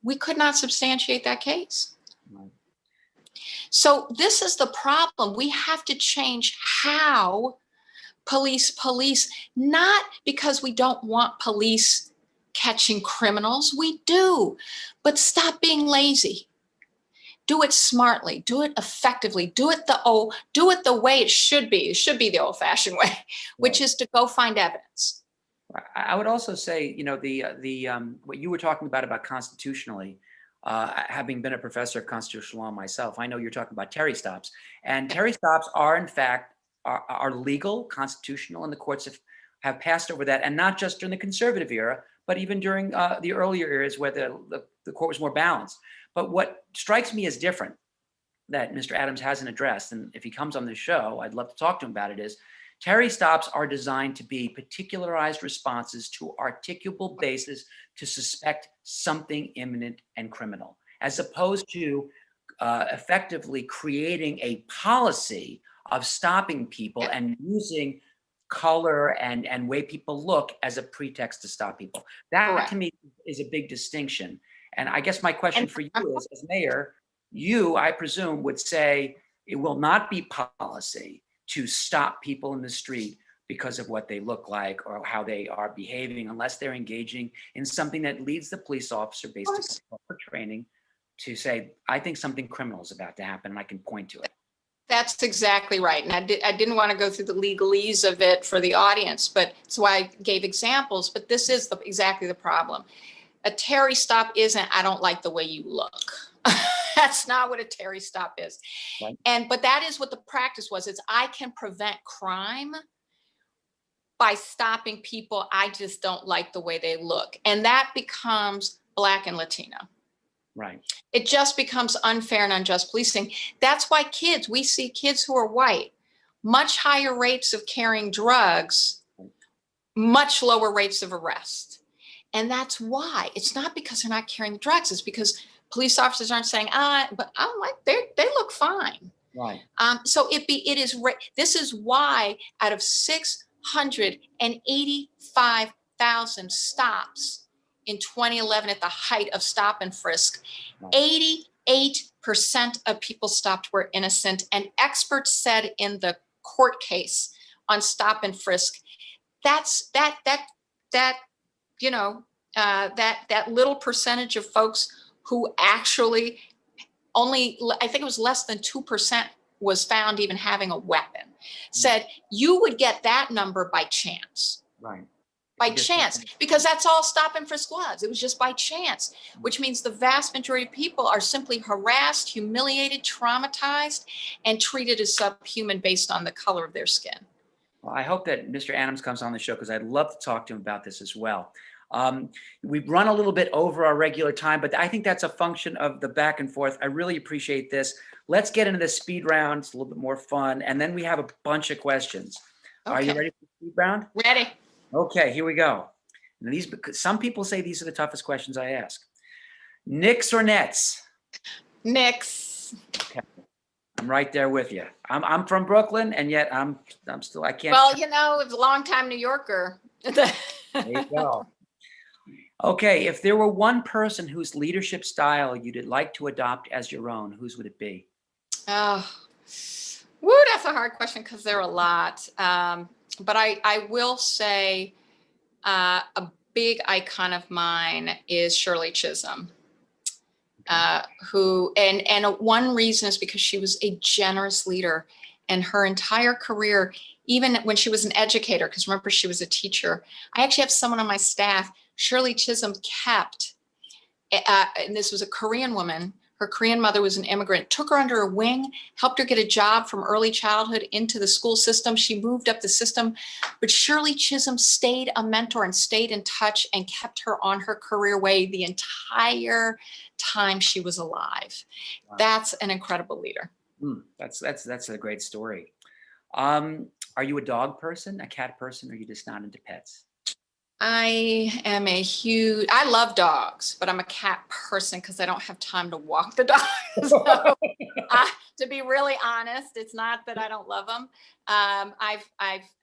we could not substantiate that case. Right. So this is the problem. We have to change how police, not because we don't want police catching criminals. We do, but stop being lazy. Do it smartly, do it effectively, do it the way it should be. It should be the old-fashioned way, which is to go find evidence. I would also say, what you were talking about constitutionally, having been a professor of constitutional law myself, I know you're talking about Terry stops, and Terry stops are in fact are legal, constitutional, and the courts have passed over that, and not just during the conservative era, but even during the earlier eras where the court was more balanced. But what strikes me as different that Mr. Adams hasn't addressed, and if he comes on this show, I'd love to talk to him about it, is Terry stops are designed to be particularized responses to articulable basis to suspect something imminent and criminal, as opposed to effectively creating a policy of stopping people and using color and way people look as a pretext to stop people. That Correct. to me is a big distinction. And I guess my question for you is, as mayor, you, I presume, would say it will not be policy to stop people in the street because of what they look like or how they are behaving, unless they're engaging in something that leads the police officer, based on proper training, to say, I think something criminal is about to happen, and I can point to it. That's exactly right. And I didn't want to go through the legalese of it for the audience, but that's why I gave examples. But this is exactly the problem. A Terry stop isn't, I don't like the way you look. That's not what a Terry stop is. Right. But that is what the practice was. It's I can prevent crime by stopping people. I just don't like the way they look. And that becomes Black and Latino. Right. It just becomes unfair and unjust policing. That's why we see kids who are white, much higher rates of carrying drugs, much lower rates of arrest. And that's why. It's not because they're not carrying the drugs. It's because police officers aren't saying, but I'm like, they look fine. Right. So this is why out of 685,000 stops in 2011 at the height of stop and frisk, 88% of people stopped were innocent. And experts said in the court case on stop and frisk, that little percentage of folks who actually I think it was less than 2% was found even having a weapon, said you would get that number by chance. Right. By chance, because that's all stop and frisk was. It was just by chance, which means the vast majority of people are simply harassed, humiliated, traumatized, and treated as subhuman based on the color of their skin. Well, I hope that Mr. Adams comes on the show, because I'd love to talk to him about this as well. We've run a little bit over our regular time, but I think that's a function of the back and forth. I really appreciate this. Let's get into the speed round. It's a little bit more fun. And then we have a bunch of questions. Okay. Are you ready for the speed round? Ready. Okay, here we go. And some people say these are the toughest questions I ask. Knicks or Nets? Knicks. Okay. I'm right there with you. I'm from Brooklyn, and yet I'm still, I can't. Well, it's a long time New Yorker. There you go. Okay, if there were one person whose leadership style you'd like to adopt as your own, whose would it be? Oh, that's a hard question because there are a lot. But I will say a big icon of mine is Shirley Chisholm, who, and one reason is because she was a generous leader, and her entire career, even when she was an educator, because remember, she was a teacher. I actually have someone on my staff, Shirley Chisholm kept, and this was a Korean woman. Her Korean mother was an immigrant, took her under her wing, helped her get a job from early childhood into the school system. She moved up the system, but Shirley Chisholm stayed a mentor and stayed in touch and kept her on her career way the entire time she was alive. Wow. That's an incredible leader. That's a great story. Are you a dog person, a cat person, or are you just not into pets? I love dogs, but I'm a cat person because I don't have time to walk the dog. So, to be really honest, it's not that I don't love them.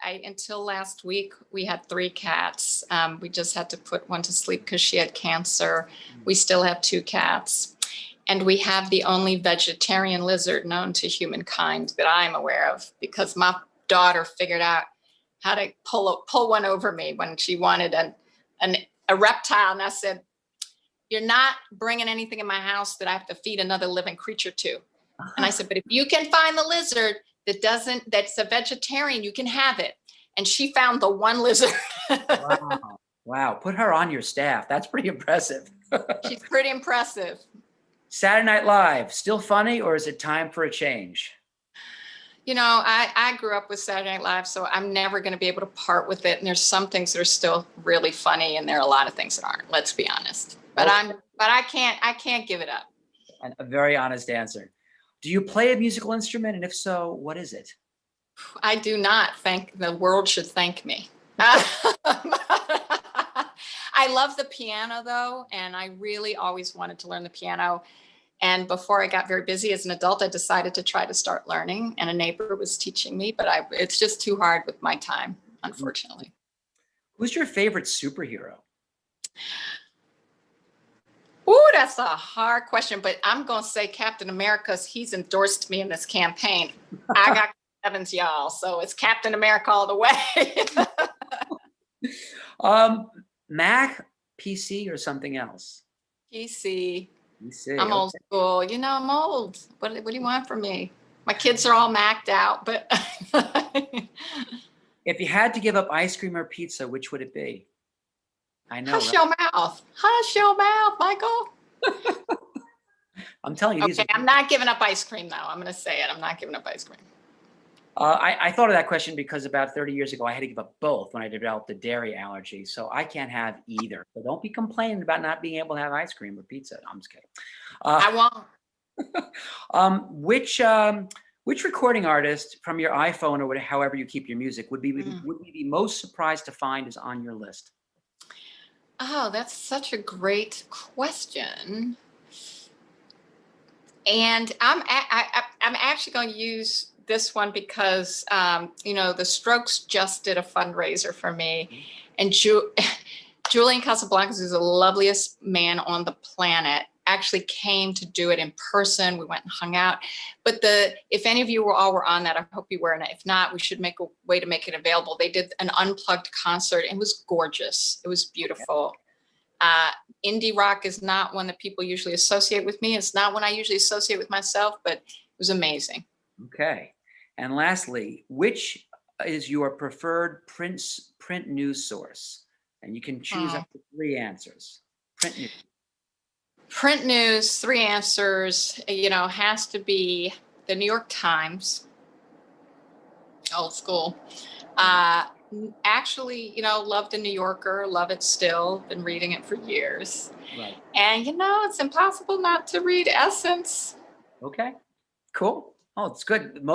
Until last week, we had 3 cats. We just had to put one to sleep because she had cancer. We still have 2 cats. And we have the only vegetarian lizard known to humankind that I'm aware of, because my daughter figured out how to pull one over me when she wanted a reptile. And I said, you're not bringing anything in my house that I have to feed another living creature to. And I said, but if you can find the lizard that's a vegetarian, you can have it. And she found the one lizard. Wow. Put her on your staff. That's pretty impressive. She's pretty impressive. Saturday Night Live, still funny, or is it time for a change? You know, I grew up with Saturday Night Live, so I'm never going to be able to part with it. And there's some things that are still really funny, and there are a lot of things that aren't. Let's be honest. But Okay. I can't give it up. A very honest answer. Do you play a musical instrument, and if so, what is it? I do not think the world should thank me. I love the piano though, and I really always wanted to learn the piano. And before I got very busy as an adult, I decided to try to start learning, and a neighbor was teaching me, but it's just too hard with my time, unfortunately. Who's your favorite superhero? Ooh, that's a hard question, but I'm going to say Captain America because he's endorsed me in this campaign. I got Evans, y'all, so it's Captain America all the way. Mac, PC, or something else? PC. PC. I'm old Okay. school. You know, I'm old. What do you want from me? My kids are all maxed out, but If you had to give up ice cream or pizza, which would it be? I know, hush right? your mouth. Hush your mouth, Michael. I'm telling you, these Okay, are. I'm not giving up ice cream though. I'm going to say it. I'm not giving up ice cream. I thought of that question because about 30 years ago, I had to give up both when I developed a dairy allergy. So I can't have either. So don't be complaining about not being able to have ice cream or pizza. No, I'm just kidding. I won't. Which recording artist from your iPhone or whatever, however you keep your music would you be most surprised to find is on your list? Oh, that's such a great question. And I'm actually going to use this one because you know, the Strokes just did a fundraiser for me, and Julian Casablancas, who's the loveliest man on the planet, actually came to do it in person. We went and hung out. But if any of you were on that, I hope you were. And if not, we should make a way to make it available. They did an unplugged concert. It was gorgeous. It was beautiful. Indie rock is not one that people usually associate with me. It's not one I usually associate with myself, but it was amazing. Okay. And lastly, which is your preferred print news source? And you can choose up to 3 answers. Print news. Print news, 3 answers, you know, has to be the New York Times, old school. Actually, you know, love the New Yorker, love it still, been reading it for years. Right. And, you know, it's impossible not to read Essence. Okay. Cool. Oh, it's good.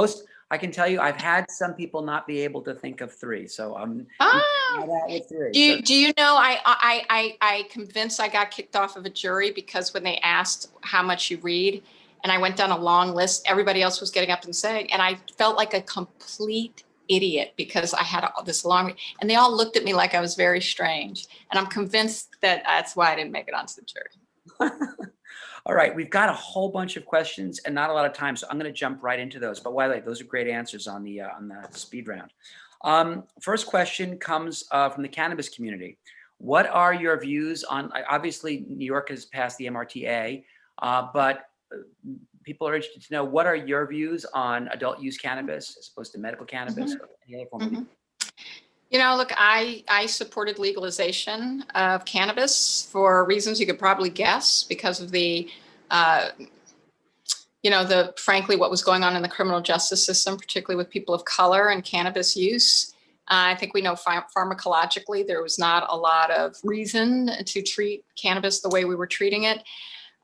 I can tell you, I've had some people not be able to think of 3, so I'm out with 3. Do you know, I convinced I got kicked off of a jury because when they asked how much you read, and I went down a long list, everybody else was getting up and saying, and I felt like a complete idiot because I had this long, and they all looked at me like I was very strange. And I'm convinced that that's why I didn't make it onto the jury. All right, we've got a whole bunch of questions and not a lot of time, so I'm going to jump right into those. But Wiley, those are great answers on the speed round. First question comes from the cannabis community. What are your views on? Obviously, New York has passed the MRTA, but people are interested to know, what are your views on adult use cannabis as opposed to medical cannabis or any other form of legal? You know, look, I supported legalization of cannabis for reasons you could probably guess, because of the, you know, frankly, what was going on in the criminal justice system, particularly with people of color and cannabis use. I think we know pharmacologically there was not a lot of reason to treat cannabis the way we were treating it.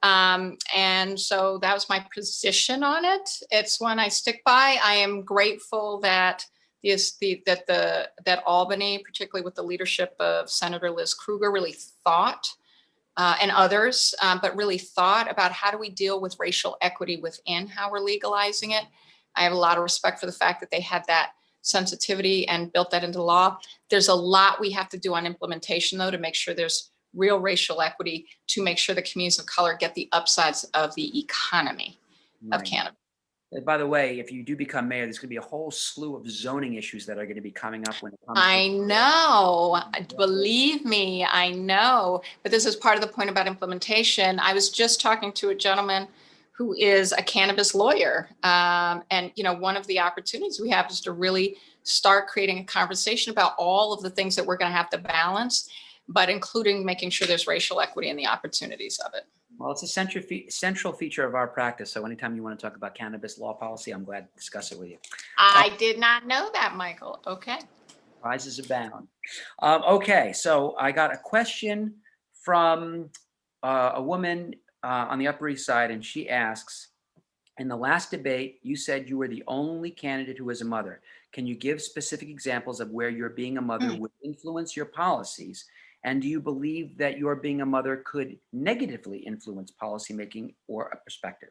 And so that was my position on it. It's one I stick by. I am grateful that that Albany, particularly with the leadership of Senator Liz Krueger, really thought, and others, but really thought about how do we deal with racial equity within how we're legalizing it. I have a lot of respect for the fact that they had that sensitivity and built that into law. There's a lot we have to do on implementation, though, to make sure there's real racial equity, to make sure the communities of color get the upsides of the economy of cannabis. By the way, if you do become mayor, there's going to be a whole slew of zoning issues that are going to be coming up when it comes. I know, believe me, I know. But this is part of the point about implementation. I was just talking to a gentleman who is a cannabis lawyer. And, you know, one of the opportunities we have is to really start creating a conversation about all of the things that we're going to have to balance, but including making sure there's racial equity and the opportunities of it. Well, it's a central feature of our practice. So anytime you want to talk about cannabis law policy, I'm glad to discuss it with you. I did not know that, Michael. Okay. Prizes abound. Okay, so I got a question from a woman on the Upper East Side, and she asks, in the last debate, you said you were the only candidate who was a mother. Can you give specific examples of where your being a mother would influence your policies? And do you believe that your being a mother could negatively influence policymaking or a perspective?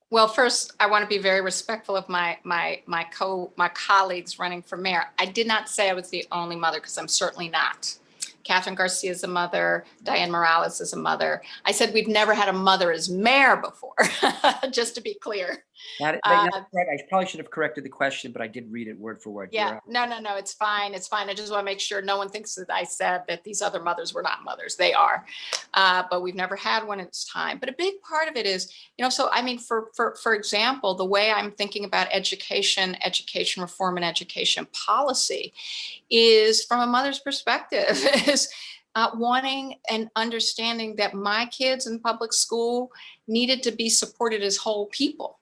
Well, first, I want to be very respectful of my colleagues running for mayor. I did not say I was the only mother, because I'm certainly not. Catherine Garcia is a mother. Diane Morales is a mother. I said we've never had a mother as mayor before, just to be clear. That's right. I probably should have corrected the question, but I did read it word for word. Yeah, no, it's fine. It's fine. I just want to make sure no one thinks that I said that these other mothers were not mothers. They are, but we've never had one in this time. But a big part of it is, so I mean, for example, the way I'm thinking about education reform and education policy is from a mother's perspective, is wanting and understanding that my kids in public school needed to be supported as whole people.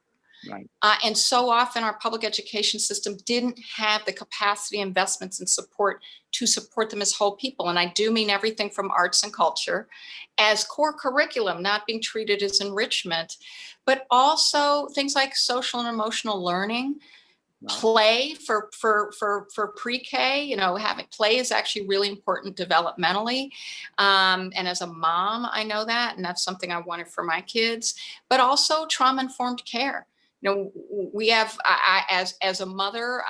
Right. And so often our public education system didn't have the capacity, investments, and support to support them as whole people. And I do mean everything from arts and culture as core curriculum, not being treated as enrichment, but also things like social and emotional learning, play for pre-K. Having play is actually really important developmentally. And as a mom, I know that, and that's something I wanted for my kids, but also trauma-informed care. We have, as a mother,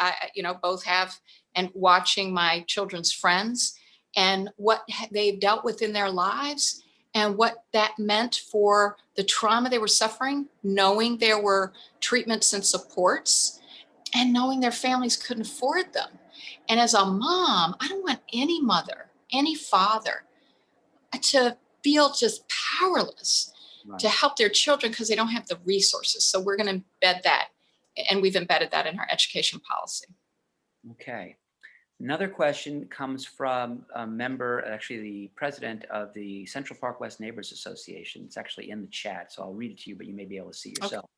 both have, and watching my children's friends and what they've dealt with in their lives and what that meant for the trauma they were suffering, knowing there were treatments and supports, and knowing their families couldn't afford them. And as a mom, I don't want any mother, any father to feel just powerless to help their children because they don't have the resources. So we're going to embed that, and we've embedded that in our education policy. Okay. Another question comes from a member, actually the president of the Central Park West Neighbors Association. It's actually in the chat, so I'll read it to you, but you may be able to see yourself. Okay.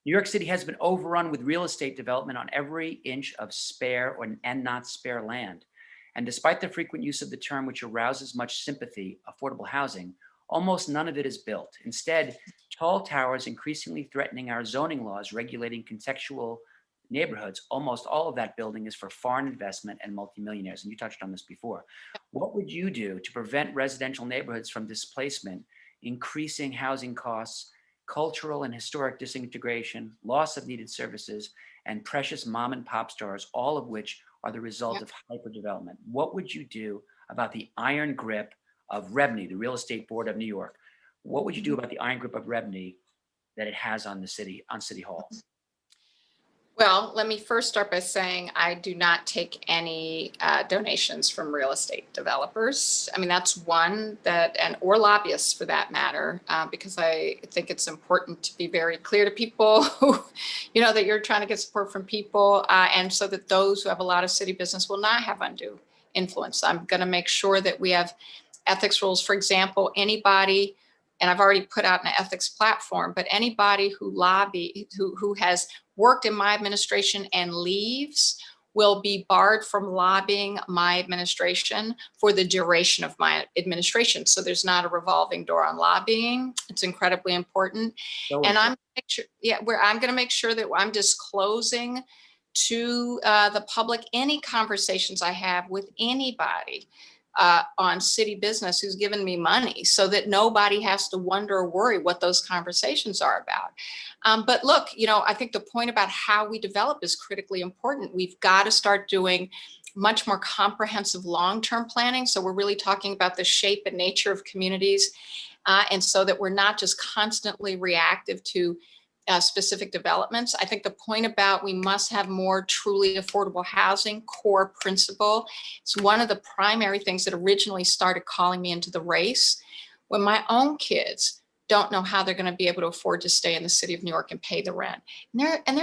New York City has been overrun with real estate development on every inch of spare and not spare land. And despite the frequent use of the term, which arouses much sympathy, affordable housing, almost none of it is built. Instead, tall towers increasingly threatening our zoning laws regulating contextual neighborhoods. Almost all of that building is for foreign investment and multimillionaires. And you touched on this before. What would you do to prevent residential neighborhoods from displacement, increasing housing costs, cultural and historic disintegration, loss of needed services, and precious mom and pop stores, all of which are the result of hyperdevelopment? What would you do about the iron grip of REBNY, the Real Estate Board of New York? What would you do about the iron grip of REBNY that it has on the city, on City Hall? Well, let me first start by saying I do not take any donations from real estate developers. I mean, that's one that, or lobbyists for that matter, because I think it's important to be very clear to people who, that you're trying to get support from people, and so that those who have a lot of city business will not have undue influence. I'm going to make sure that we have ethics rules. For example, anybody, and I've already put out an ethics platform, but anybody who who has worked in my administration and leaves will be barred from lobbying my administration for the duration of my administration. So there's not a revolving door on lobbying. It's incredibly important. And I'm going to make sure that I'm disclosing to the public any conversations I have with anybody on city business who's given me money, so that nobody has to wonder or worry what those conversations are about. But look, I think the point about how we develop is critically important. We've got to start doing much more comprehensive long-term planning. So we're really talking about the shape and nature of communities, and so that we're not just constantly reactive to specific developments. I think the point about we must have more truly affordable housing, core principle, it's one of the primary things that originally started calling me into the race. When my own kids don't know how they're going to be able to afford to stay in the city of New York and pay the rent. And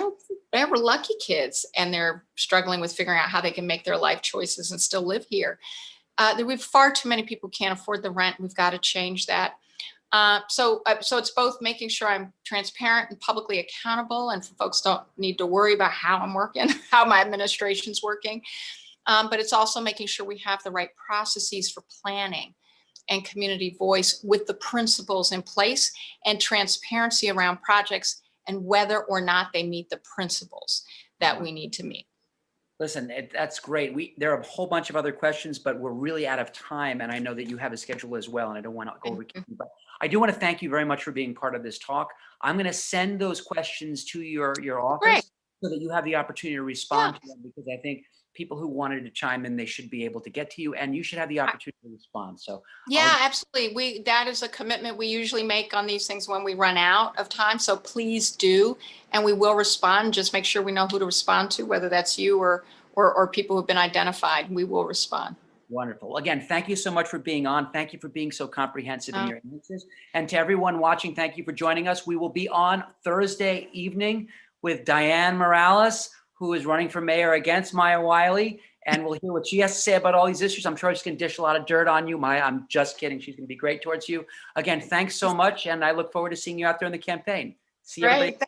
they're lucky kids, and they're struggling with figuring out how they can make their life choices and still live here. We have far too many people who can't afford the rent. We've got to change that. So it's both making sure I'm transparent and publicly accountable, and folks don't need to worry about how I'm working, how my administration's working. But it's also making sure we have the right processes for planning and community voice with the principles in place and transparency around projects and whether or not they meet the principles that we need to meet. Listen, that's great. There are a whole bunch of other questions, but we're really out of time. And I know that you have a schedule as well, and I don't want to go over. But I do want to thank you very much for being part of this talk. I'm going to send those questions to your office Great. so that you have the opportunity to respond to them, because I think people who wanted to chime in, they should be able to get to you, and you should have the opportunity to respond. So yeah, absolutely. That is a commitment we usually make on these things when we run out of time. So please do, and we will respond. Just make sure we know who to respond to, whether that's you or people who've been identified. We will respond. Wonderful. Again, thank you so much for being on. Thank you for being so comprehensive in your answers. And to everyone watching, thank you for joining us. We will be on Thursday evening with Diane Morales, who is running for mayor against Maya Wiley. And we'll hear what she has to say about all these issues. I'm sure she's going to dish a lot of dirt on you, Maya. I'm just kidding. She's going to be great towards you. Again, thanks so much. And I look forward to seeing you out there in the campaign. See you, everybody.